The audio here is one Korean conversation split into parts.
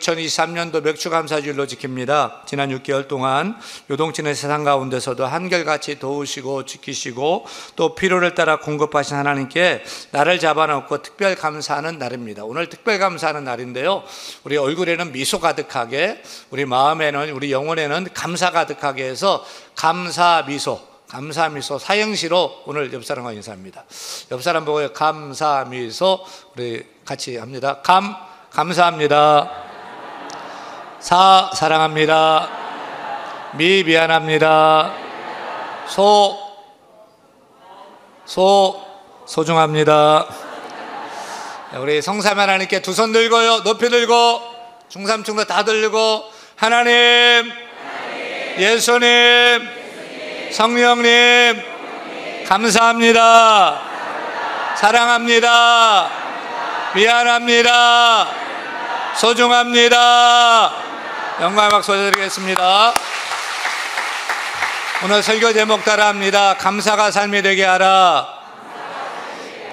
2023년도 맥주감사주일로 지킵니다. 지난 6개월 동안 요동치는 세상 가운데서도 한결같이 도우시고 지키시고 또 필요를 따라 공급하신 하나님께 나를 잡아놓고 특별 감사하는 날입니다. 오늘 특별 감사하는 날인데요, 우리 얼굴에는 미소 가득하게, 우리 마음에는, 우리 영혼에는 감사 가득하게 해서 감사미소 사형시로 오늘 옆사람과 인사합니다. 옆사람 보고 감사미소 우리 같이 합니다. 감사합니다. 사랑합니다. 미안합니다. 소중합니다. 우리 성삼 하나님께 두 손 들고요, 높이 들고, 중삼층도 다 들고, 하나님, 예수님, 성령님, 감사합니다. 사랑합니다. 미안합니다. 소중합니다. 영광의 박수 드리겠습니다. 오늘 설교 제목 따라합니다. 감사가 삶이 되게 하라.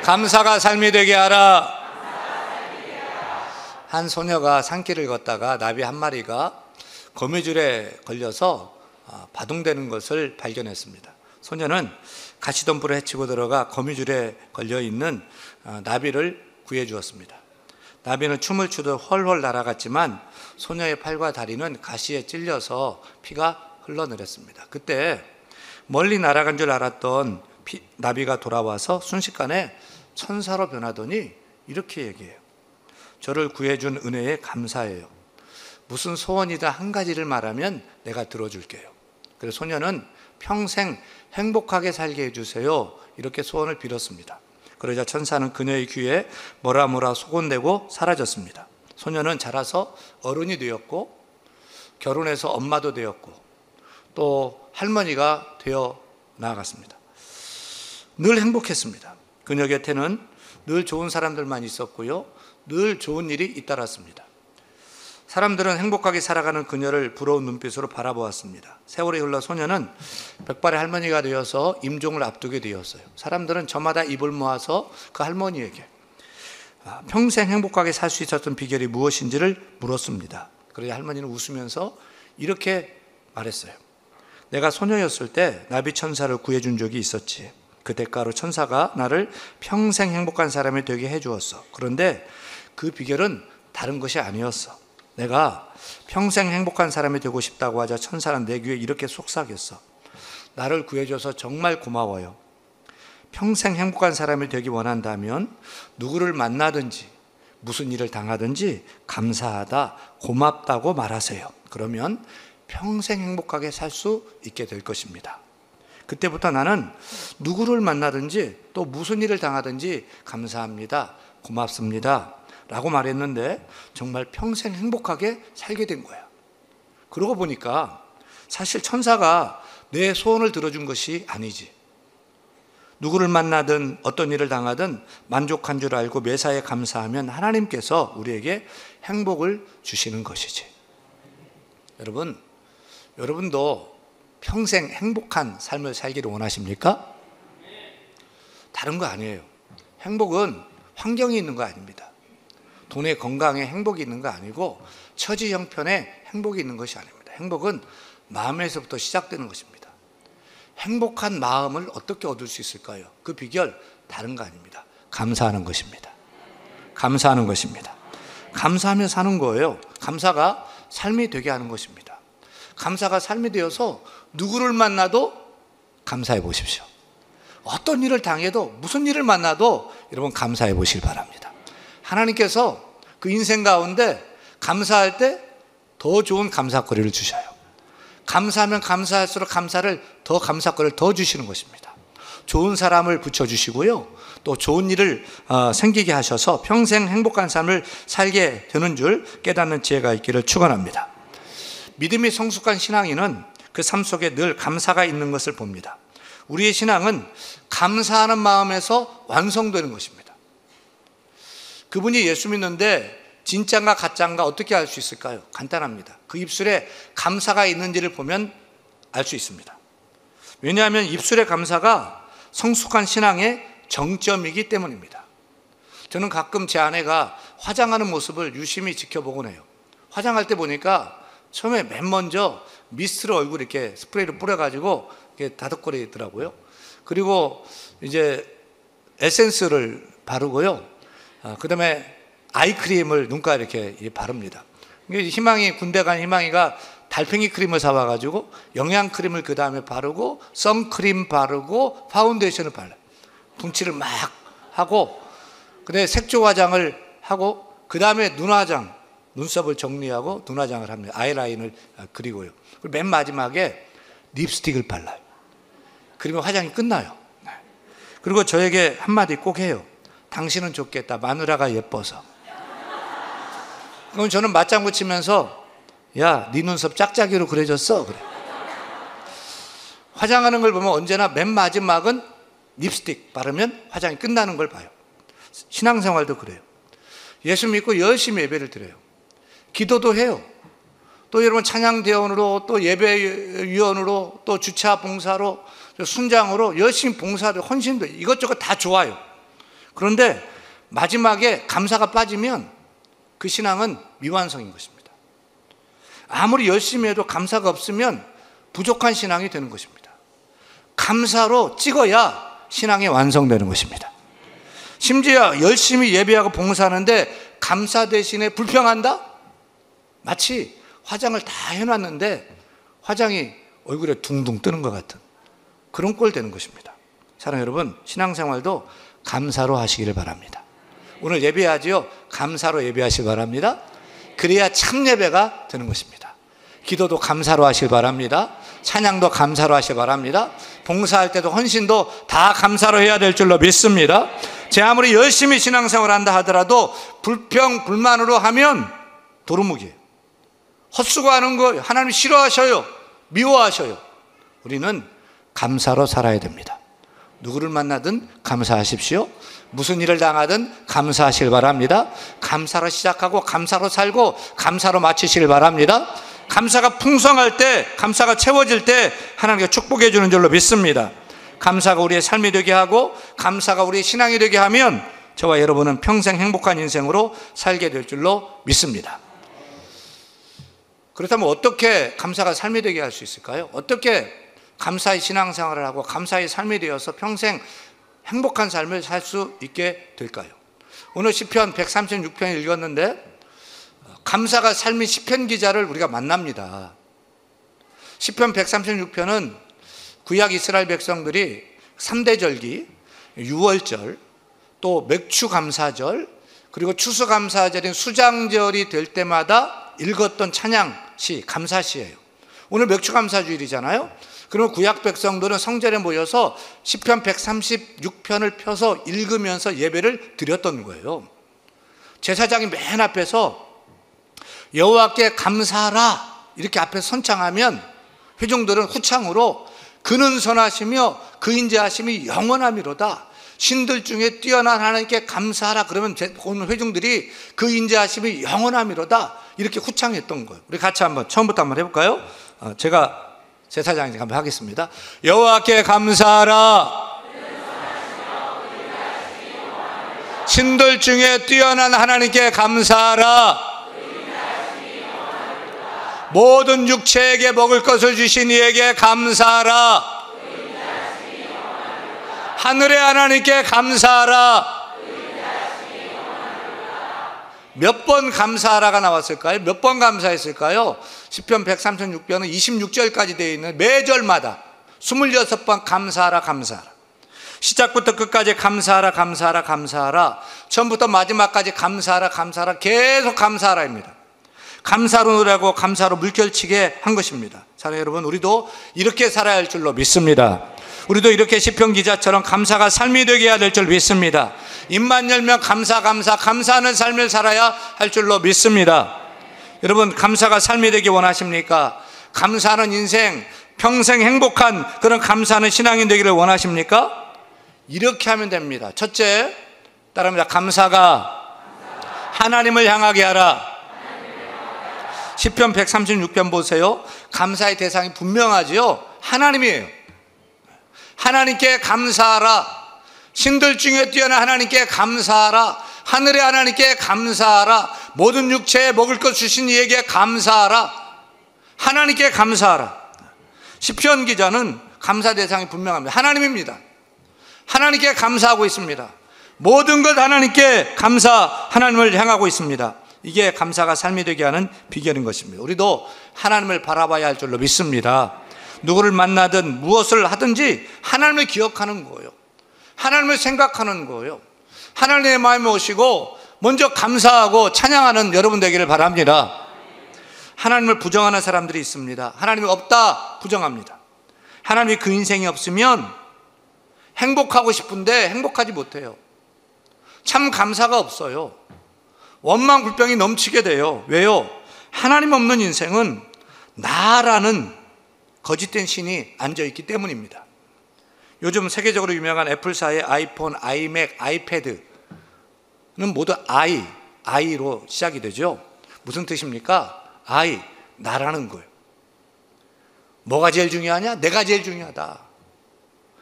감사가 삶이 되게 하라. 한 소녀가 산길을 걷다가 나비 한 마리가 거미줄에 걸려서 바둥대는 것을 발견했습니다. 소녀는 가시덤불을 헤치고 들어가 거미줄에 걸려있는 나비를 구해주었습니다. 나비는 춤을 추듯 훨훨 날아갔지만 소녀의 팔과 다리는 가시에 찔려서 피가 흘러내렸습니다. 그때 멀리 날아간 줄 알았던 나비가 돌아와서 순식간에 천사로 변하더니 이렇게 얘기해요. 저를 구해준 은혜에 감사해요. 무슨 소원이든 한 가지를 말하면 내가 들어줄게요. 그래서 소녀는 평생 행복하게 살게 해주세요, 이렇게 소원을 빌었습니다. 그러자 천사는 그녀의 귀에 뭐라 소곤대고 사라졌습니다. 소녀는 자라서 어른이 되었고, 결혼해서 엄마도 되었고, 또 할머니가 되어 나아갔습니다. 늘 행복했습니다. 그녀 곁에는 늘 좋은 사람들만 있었고요, 늘 좋은 일이 잇따랐습니다. 사람들은 행복하게 살아가는 그녀를 부러운 눈빛으로 바라보았습니다. 세월이 흘러 소녀는 백발의 할머니가 되어서 임종을 앞두게 되었어요. 사람들은 저마다 입을 모아서 그 할머니에게 평생 행복하게 살 수 있었던 비결이 무엇인지를 물었습니다. 그러자 할머니는 웃으면서 이렇게 말했어요. 내가 소녀였을 때 나비 천사를 구해준 적이 있었지. 그 대가로 천사가 나를 평생 행복한 사람이 되게 해주었어. 그런데 그 비결은 다른 것이 아니었어. 내가 평생 행복한 사람이 되고 싶다고 하자 천사는 내 귀에 이렇게 속삭였어. 나를 구해줘서 정말 고마워요. 평생 행복한 사람이 되기 원한다면 누구를 만나든지 무슨 일을 당하든지 감사하다, 고맙다고 말하세요. 그러면 평생 행복하게 살 수 있게 될 것입니다. 그때부터 나는 누구를 만나든지 또 무슨 일을 당하든지 감사합니다, 고맙습니다 라고 말했는데 정말 평생 행복하게 살게 된 거야. 그러고 보니까 사실 천사가 내 소원을 들어준 것이 아니지. 누구를 만나든 어떤 일을 당하든 만족한 줄 알고 매사에 감사하면 하나님께서 우리에게 행복을 주시는 것이지. 여러분도 평생 행복한 삶을 살기를 원하십니까? 다른 거 아니에요. 행복은 환경이 있는 거 아닙니다. 돈에 건강에 행복이 있는 거 아니고 처지 형편에 행복이 있는 것이 아닙니다. 행복은 마음에서부터 시작되는 것입니다. 행복한 마음을 어떻게 얻을 수 있을까요? 그 비결 다른 거 아닙니다. 감사하는 것입니다. 감사하는 것입니다. 감사하며 사는 거예요. 감사가 삶이 되게 하는 것입니다. 감사가 삶이 되어서 누구를 만나도 감사해 보십시오. 어떤 일을 당해도 무슨 일을 만나도 여러분 감사해 보시길 바랍니다. 하나님께서 그 인생 가운데 감사할 때 더 좋은 감사거리를 주셔요. 감사하면 감사할수록 감사거리를 더 주시는 것입니다. 좋은 사람을 붙여주시고요, 또 좋은 일을 생기게 하셔서 평생 행복한 삶을 살게 되는 줄 깨닫는 지혜가 있기를 축원합니다. 믿음이 성숙한 신앙인은 그 삶 속에 늘 감사가 있는 것을 봅니다. 우리의 신앙은 감사하는 마음에서 완성되는 것입니다. 그분이 예수 믿는데 진짜인가 가짜인가 어떻게 알 수 있을까요? 간단합니다. 그 입술에 감사가 있는지를 보면 알 수 있습니다. 왜냐하면 입술의 감사가 성숙한 신앙의 정점이기 때문입니다. 저는 가끔 제 아내가 화장하는 모습을 유심히 지켜보곤 해요. 화장할 때 보니까 처음에 맨 먼저 미스트를 얼굴에 이렇게 스프레이를 뿌려가지고 이렇게 다독거리더라고요. 그리고 이제 에센스를 바르고요. 그 다음에 아이크림을 눈가에 이렇게 바릅니다. 희망이 군대 간 희망이가 달팽이 크림을 사와가지고 영양크림을 그 다음에 바르고 선크림 바르고 파운데이션을 발라요. 분칠을 막 하고 그다음에 색조 화장을 하고 그 다음에 눈화장, 눈썹을 정리하고 눈화장을 합니다. 아이라인을 그리고요. 그리고 맨 마지막에 립스틱을 발라요. 그러면 화장이 끝나요. 그리고 저에게 한마디 꼭 해요. 당신은 좋겠다. 마누라가 예뻐서. 그럼 저는 맞장구 치면서 야, 네 눈썹 짝짝이로 그려졌어. 그래. 화장하는 걸 보면 언제나 맨 마지막은 립스틱 바르면 화장이 끝나는 걸 봐요. 신앙생활도 그래요. 예수 믿고 열심히 예배를 드려요. 기도도 해요. 또 여러분 찬양대원으로 또 예배위원으로 또 주차 봉사로 순장으로 열심히 봉사도 헌신도 이것저것 다 좋아요. 그런데 마지막에 감사가 빠지면 그 신앙은 미완성인 것입니다. 아무리 열심히 해도 감사가 없으면 부족한 신앙이 되는 것입니다. 감사로 찍어야 신앙이 완성되는 것입니다. 심지어 열심히 예배하고 봉사하는데 감사 대신에 불평한다? 마치 화장을 다 해놨는데 화장이 얼굴에 둥둥 뜨는 것 같은 그런 꼴 되는 것입니다. 사랑하는 여러분, 신앙생활도 감사로 하시기를 바랍니다. 오늘 예배하지요? 감사로 예배하시기 바랍니다. 그래야 참 예배가 되는 것입니다. 기도도 감사로 하시기 바랍니다. 찬양도 감사로 하시기 바랍니다. 봉사할 때도 헌신도 다 감사로 해야 될 줄로 믿습니다. 제 아무리 열심히 신앙생활을 한다 하더라도 불평, 불만으로 하면 도루묵이에요. 헛수고하는 거 하나님 싫어하셔요. 미워하셔요. 우리는 감사로 살아야 됩니다. 누구를 만나든 감사하십시오. 무슨 일을 당하든 감사하시길 바랍니다. 감사로 시작하고 감사로 살고 감사로 마치시길 바랍니다. 감사가 풍성할 때, 감사가 채워질 때 하나님께 축복해 주는 줄로 믿습니다. 감사가 우리의 삶이 되게 하고 감사가 우리의 신앙이 되게 하면 저와 여러분은 평생 행복한 인생으로 살게 될 줄로 믿습니다. 그렇다면 어떻게 감사가 삶이 되게 할 수 있을까요? 어떻게 감사의 신앙생활을 하고 감사의 삶이 되어서 평생 행복한 삶을 살 수 있게 될까요? 오늘 시편 136편 읽었는데 감사가 삶인 시편 기자를 우리가 만납니다. 시편 136편은 구약 이스라엘 백성들이 3대 절기, 유월절, 또 맥추감사절, 그리고 추수감사절인 수장절이 될 때마다 읽었던 찬양시, 감사시예요. 오늘 맥추감사주일이잖아요. 그러면 구약 백성들은 성전에 모여서 시편 136편을 펴서 읽으면서 예배를 드렸던 거예요. 제사장이 맨 앞에서 여호와께 감사하라 이렇게 앞에 선창하면 회중들은 후창으로 그는 선하시며 그 인자하심이 영원하미로다. 신들 중에 뛰어난 하나님께 감사하라 그러면 오늘 회중들이 그 인자하심이 영원하미로다 이렇게 후창했던 거예요. 우리 같이 한번 처음부터 한번 해볼까요? 제가 제사장이니까 한번 하겠습니다. 여호와께 감사하라. 신들 중에 뛰어난 하나님께 감사하라. 모든 육체에게 먹을 것을 주신 이에게 감사하라. 하늘의 하나님께 감사하라. 몇 번 감사하라가 나왔을까요? 몇 번 감사했을까요? 시편 136편은 26절까지 되어 있는 매 절마다 26번 감사하라 감사하라. 시작부터 끝까지 감사하라 감사하라 감사하라. 처음부터 마지막까지 감사하라 감사하라 계속 감사하라입니다. 감사로 노래하고 감사로 물결치게 한 것입니다. 사랑하는 여러분, 우리도 이렇게 살아야 할 줄로 믿습니다. 우리도 이렇게 시편 기자처럼 감사가 삶이 되게 해야 될 줄 믿습니다. 입만 열면 감사하는 삶을 살아야 할 줄로 믿습니다. 여러분, 감사가 삶이 되기 원하십니까? 감사하는 인생, 평생 행복한 그런 감사하는 신앙인 되기를 원하십니까? 이렇게 하면 됩니다. 첫째, 따라합니다. 감사가 하나님을 향하게 하라. 시편 136편 보세요. 감사의 대상이 분명하지요. 하나님이에요. 하나님께 감사하라. 신들 중에 뛰어난 하나님께 감사하라. 하늘의 하나님께 감사하라. 모든 육체에 먹을 것 주신 이에게 감사하라. 하나님께 감사하라. 시편 기자는 감사 대상이 분명합니다. 하나님입니다. 하나님께 감사하고 있습니다. 모든 것 하나님께 하나님을 향하고 있습니다. 이게 감사가 삶이 되게 하는 비결인 것입니다. 우리도 하나님을 바라봐야 할 줄로 믿습니다. 누구를 만나든 무엇을 하든지 하나님을 기억하는 거예요. 하나님을 생각하는 거예요. 하나님의 마음에 오시고 먼저 감사하고 찬양하는 여러분 되기를 바랍니다. 하나님을 부정하는 사람들이 있습니다. 하나님이 없다 부정합니다. 하나님이 그 인생이 없으면 행복하고 싶은데 행복하지 못해요. 참 감사가 없어요. 원망불평이 넘치게 돼요. 왜요? 하나님 없는 인생은 나라는 거짓된 신이 앉아있기 때문입니다. 요즘 세계적으로 유명한 애플사의 아이폰, 아이맥, 아이패드는 모두 I로 시작이 되죠. 무슨 뜻입니까? 나라는 거예요. 뭐가 제일 중요하냐? 내가 제일 중요하다.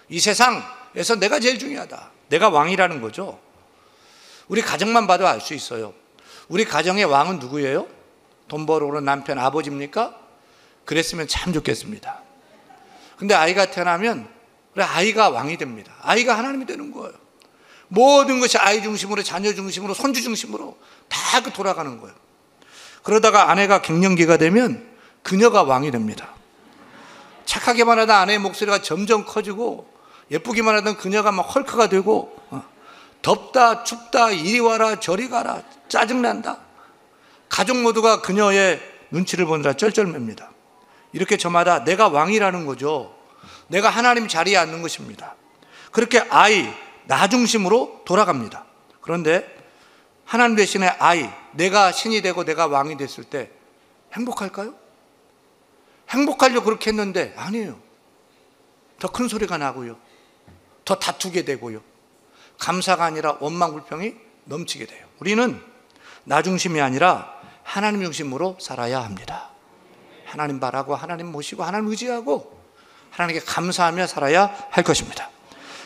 이 세상에서 내가 제일 중요하다. 내가 왕이라는 거죠. 우리 가정만 봐도 알 수 있어요. 우리 가정의 왕은 누구예요? 돈 벌어오는 남편, 아버지입니까? 그랬으면 참 좋겠습니다. 근데 아이가 태어나면 아이가 왕이 됩니다. 아이가 하나님이 되는 거예요. 모든 것이 아이 중심으로, 자녀 중심으로, 손주 중심으로 다 돌아가는 거예요. 그러다가 아내가 갱년기가 되면 그녀가 왕이 됩니다. 착하게만 하던 아내의 목소리가 점점 커지고 예쁘기만 하던 그녀가 막 헐크가 되고 덥다 춥다 이리 와라 저리 가라 짜증난다. 가족 모두가 그녀의 눈치를 보느라 쩔쩔맵니다. 이렇게 저마다 내가 왕이라는 거죠. 내가 하나님 자리에 앉는 것입니다. 그렇게 나 중심으로 돌아갑니다. 그런데 하나님 대신에 내가 신이 되고 내가 왕이 됐을 때 행복할까요? 행복하려고 그렇게 했는데 아니에요. 더 큰 소리가 나고요. 더 다투게 되고요. 감사가 아니라 원망불평이 넘치게 돼요. 우리는 나 중심이 아니라 하나님 중심으로 살아야 합니다. 하나님 바라고 하나님 모시고 하나님 의지하고 하나님께 감사하며 살아야 할 것입니다.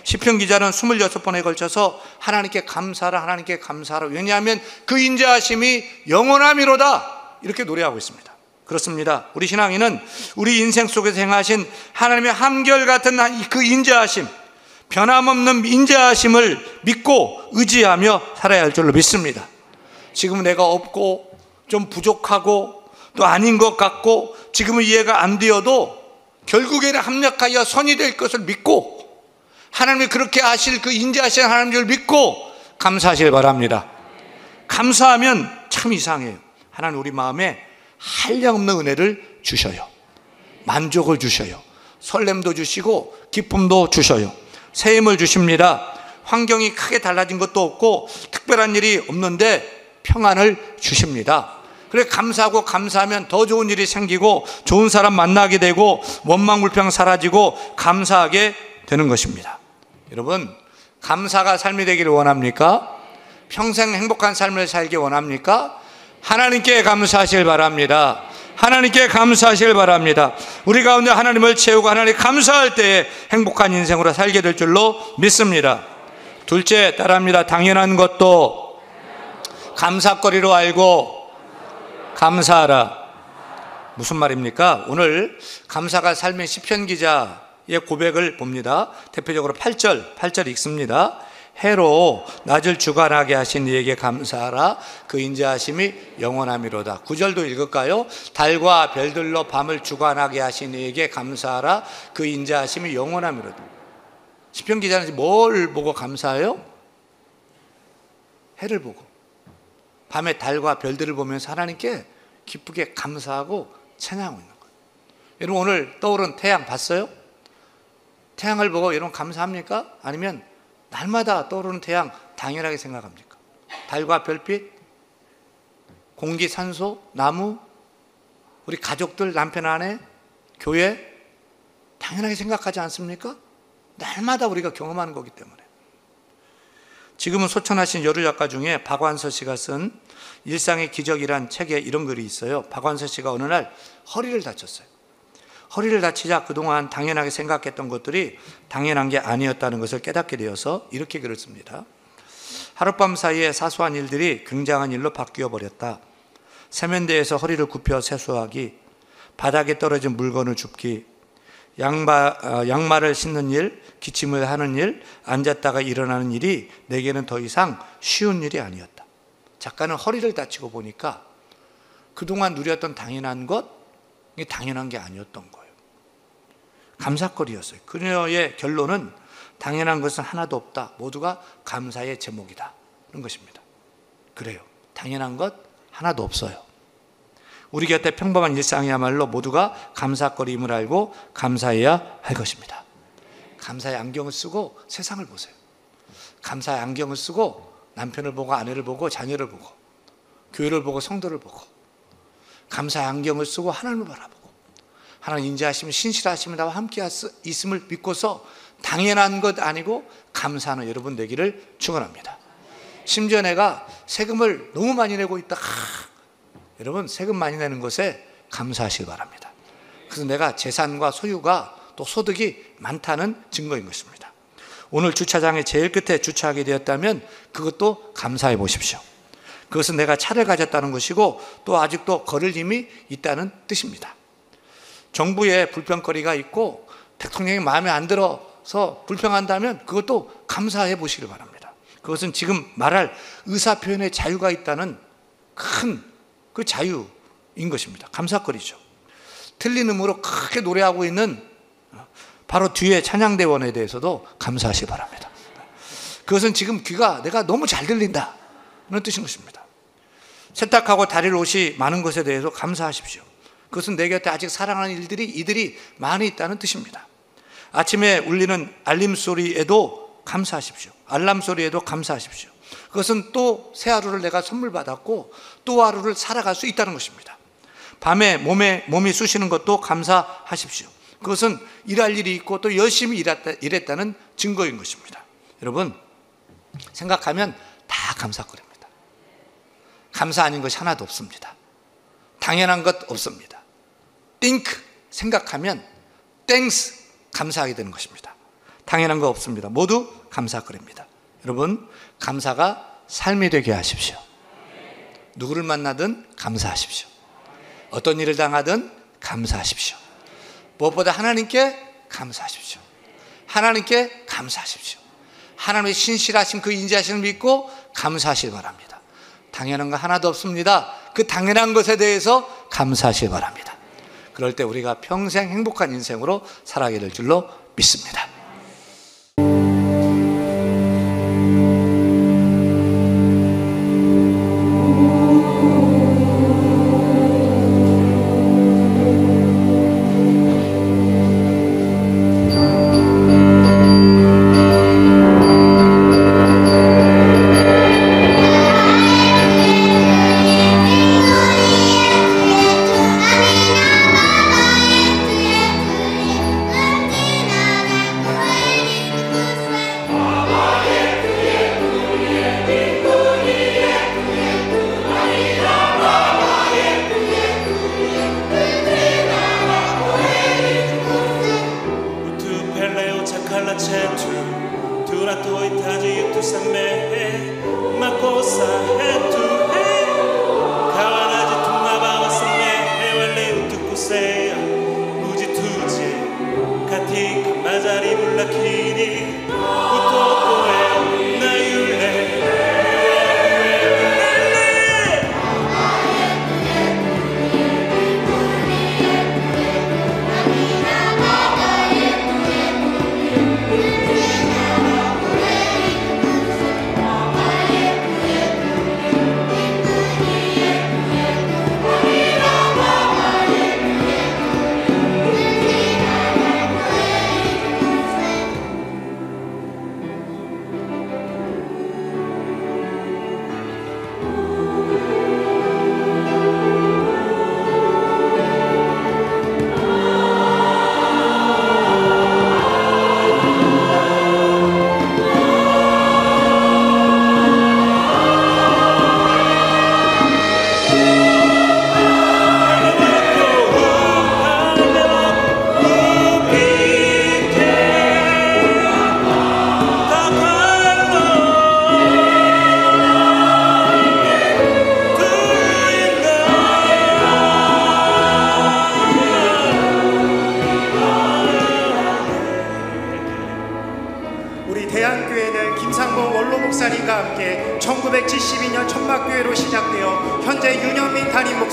시편 기자는 26번에 걸쳐서 하나님께 감사하라 하나님께 감사하라. 왜냐하면 그 인자하심이 영원함이로다 이렇게 노래하고 있습니다. 그렇습니다. 우리 신앙인은 우리 인생 속에서 행하신 하나님의 한결같은 그 인자하심, 변함없는 인자하심을 믿고 의지하며 살아야 할 줄로 믿습니다. 지금은 내가 없고 좀 부족하고 또 아닌 것 같고 지금은 이해가 안 되어도 결국에는 합력하여 선이 될 것을 믿고 하나님이 그렇게 하실 그 인자하신 하나님 줄 믿고 감사하시길 바랍니다. 감사하면 참 이상해요. 하나님 우리 마음에 한량없는 은혜를 주셔요. 만족을 주셔요. 설렘도 주시고 기쁨도 주셔요. 새 힘을 주십니다. 환경이 크게 달라진 것도 없고 특별한 일이 없는데 평안을 주십니다. 그래 감사하고 감사하면 더 좋은 일이 생기고 좋은 사람 만나게 되고 원망불평 사라지고 감사하게 되는 것입니다. 여러분 감사가 삶이 되기를 원합니까? 평생 행복한 삶을 살기 원합니까? 하나님께 감사하시길 바랍니다. 하나님께 감사하시길 바랍니다. 우리 가운데 하나님을 채우고 하나님 감사할 때에 행복한 인생으로 살게 될 줄로 믿습니다. 둘째 따라합니다. 당연한 것도 감사거리로 알고 감사하라. 무슨 말입니까? 오늘 감사가 삶의 시편 기자의 고백을 봅니다. 대표적으로 8절 읽습니다. 해로 낮을 주관하게 하신 이에게 감사하라. 그 인자하심이 영원함이로다. 9절도 읽을까요? 달과 별들로 밤을 주관하게 하신 이에게 감사하라. 그 인자하심이 영원함이로다. 시편 기자는 뭘 보고 감사해요? 해를 보고 밤에 달과 별들을 보면서 하나님께 기쁘게 감사하고 찬양하고 있는 거예요. 여러분 오늘 떠오른 태양 봤어요? 태양을 보고 여러분 감사합니까? 아니면 날마다 떠오르는 태양 당연하게 생각합니까? 달과 별빛, 공기, 산소, 나무, 우리 가족들, 남편, 아내, 교회 당연하게 생각하지 않습니까? 날마다 우리가 경험하는 거기 때문에. 지금은 소천하신 여류 작가 중에 박완서 씨가 쓴 일상의 기적이란 책에 이런 글이 있어요. 박완서 씨가 어느 날 허리를 다쳤어요. 허리를 다치자 그동안 당연하게 생각했던 것들이 당연한 게 아니었다는 것을 깨닫게 되어서 이렇게 글을 씁니다. 하룻밤 사이에 사소한 일들이 굉장한 일로 바뀌어 버렸다. 세면대에서 허리를 굽혀 세수하기, 바닥에 떨어진 물건을 줍기, 양말을 신는 일, 기침을 하는 일, 앉았다가 일어나는 일이 내게는 더 이상 쉬운 일이 아니었다. 작가는 허리를 다치고 보니까 그동안 누렸던 당연한 것, 이게 당연한 게 아니었던 거예요. 감사거리였어요. 그녀의 결론은 당연한 것은 하나도 없다. 모두가 감사의 제목이다. 그런 것입니다. 그래요. 당연한 것 하나도 없어요. 우리 곁에 평범한 일상이야말로 모두가 감사거리임을 알고 감사해야 할 것입니다. 감사의 안경을 쓰고 세상을 보세요. 감사의 안경을 쓰고 남편을 보고 아내를 보고 자녀를 보고 교회를 보고 성도를 보고 감사의 안경을 쓰고 하나님을 바라보고 하나님 인자하시면 신실하시면 나와 함께 있음을 믿고서 당연한 것 아니고 감사하는 여러분 되기를 축원합니다. 심지어 내가 세금을 너무 많이 내고 있다. 여러분 세금 많이 내는 것에 감사하시기 바랍니다. 그래서 내가 재산과 소유가 또 소득이 많다는 증거인 것입니다. 오늘 주차장에 제일 끝에 주차하게 되었다면 그것도 감사해 보십시오. 그것은 내가 차를 가졌다는 것이고 또 아직도 걸을 힘이 있다는 뜻입니다. 정부에 불평거리가 있고 대통령이 마음에 안 들어서 불평한다면 그것도 감사해 보시길 바랍니다. 그것은 지금 말할 의사표현의 자유가 있다는 큰 그 자유인 것입니다. 감사거리죠. 틀린 음으로 크게 노래하고 있는 바로 뒤에 찬양대원에 대해서도 감사하시기 바랍니다. 그것은 지금 귀가 내가 너무 잘 들린다 는 뜻인 것입니다. 세탁하고 다릴 옷이 많은 것에 대해서 감사하십시오. 그것은 내 곁에 아직 사랑하는 이들이 많이 있다는 뜻입니다. 아침에 울리는 알림 소리에도 감사하십시오. 알람 소리에도 감사하십시오. 그것은 또 새 하루를 내가 선물 받았고 또 하루를 살아갈 수 있다는 것입니다. 밤에 몸이 쑤시는 것도 감사하십시오. 그것은 일할 일이 있고 또 열심히 일했다는 증거인 것입니다. 여러분 생각하면 다 감사거리입니다. 감사 아닌 것이 하나도 없습니다. 당연한 것 없습니다. think 생각하면 thanks 감사하게 되는 것입니다. 당연한 거 없습니다. 모두 감사거리입니다. 여러분 감사가 삶이 되게 하십시오. 누구를 만나든 감사하십시오. 어떤 일을 당하든 감사하십시오. 무엇보다 하나님께 감사하십시오. 하나님께 감사하십시오. 하나님의 신실하신 그 인자하심을 믿고 감사하시기 바랍니다. 당연한 거 하나도 없습니다. 그 당연한 것에 대해서 감사하시기 바랍니다. 그럴 때 우리가 평생 행복한 인생으로 살아가게 될 줄로 믿습니다.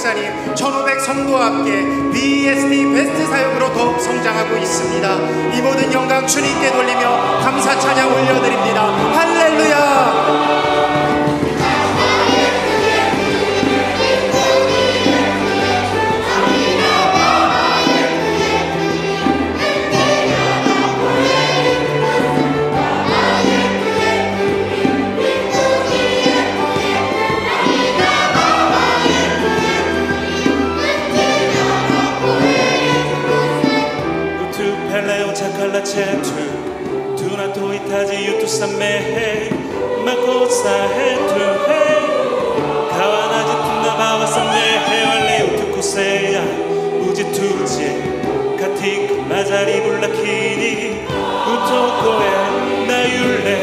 목사님 1500 성도와 함께 BEST 베스트 사역으로 더욱 성장하고 있습니다. 이 모든 영광 주님께 돌리며 감사 찬양 올려드립니다. 할렐루야. Tu na tu itaji yutu samehe makosa hetu hey kawana jituna bawa samehe wale utukosea ujituje katika mazari bulakini utokoe na yule